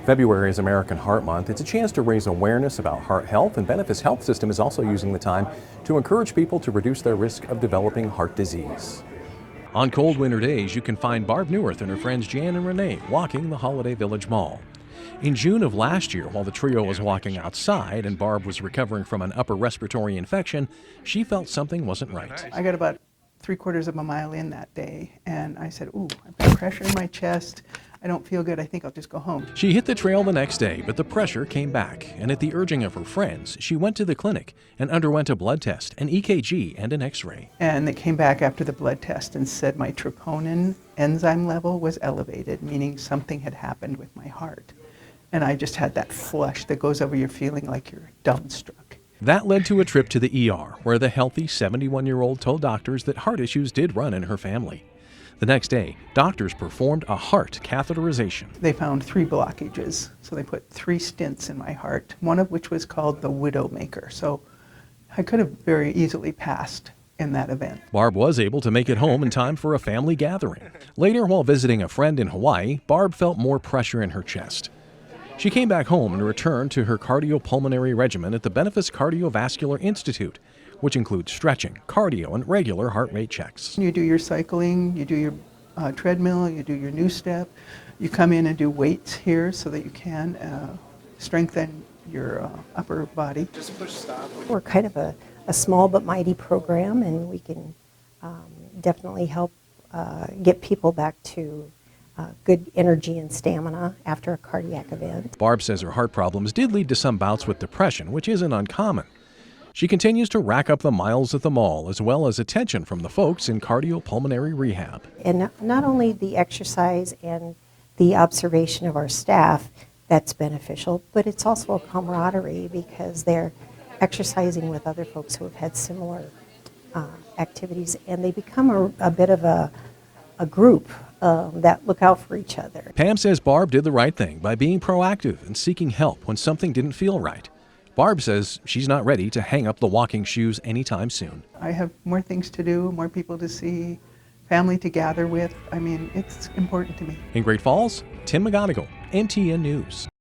February is American Heart Month. It's a chance to raise awareness about heart health, and Benefis Health System is also using the time to encourage people to reduce their risk of developing heart disease. On cold winter days, you can find Barb Neuwirth and her friends Jan and Renee walking the Holiday Village Mall. In June of last year, while the trio was walking outside and Barb was recovering from an upper respiratory infection, she felt something wasn't right. I got about 3/4 of a mile in that day, and I said, ooh, I've got pressure in my chest. I don't feel good. I think I'll just go home. She hit the trail the next day, but the pressure came back, and at the urging of her friends, she went to the clinic and underwent a blood test, an EKG, and an X-ray. And they came back after the blood test and said my troponin enzyme level was elevated, meaning something had happened with my heart. And I just had that flush that goes over your feeling like you're dumbstruck. That led to a trip to the ER, where the healthy 71-year-old told doctors that heart issues did run in her family. The next day, doctors performed a heart catheterization. They found 3 blockages, so they put 3 stents in my heart, one of which was called the Widowmaker. So I could have very easily passed in that event. Barb was able to make it home in time for a family gathering. Later, while visiting a friend in Hawaii, Barb felt more pressure in her chest. She came back home and returned to her cardiopulmonary regimen at the Benefis Cardiovascular Institute, which includes stretching, cardio, and regular heart rate checks. You do your cycling, you do your treadmill, you do your new step. You come in and do weights here so that you can strengthen your upper body. Just push stop. We're kind of a small but mighty program, and we can definitely help get people back to good energy and stamina after a cardiac event. Barb says her heart problems did lead to some bouts with depression, which isn't uncommon. She continues to rack up the miles at the mall, as well as attention from the folks in cardiopulmonary rehab. And not only the exercise and the observation of our staff that's beneficial, but it's also a camaraderie because they're exercising with other folks who have had similar activities, and they become a bit of a group that look out for each other. Pam says Barb did the right thing by being proactive and seeking help when something didn't feel right. Barb says she's not ready to hang up the walking shoes anytime soon. I have more things to do, more people to see, family to gather with. I mean, it's important to me. In Great Falls, Tim McGonigal, NTN News.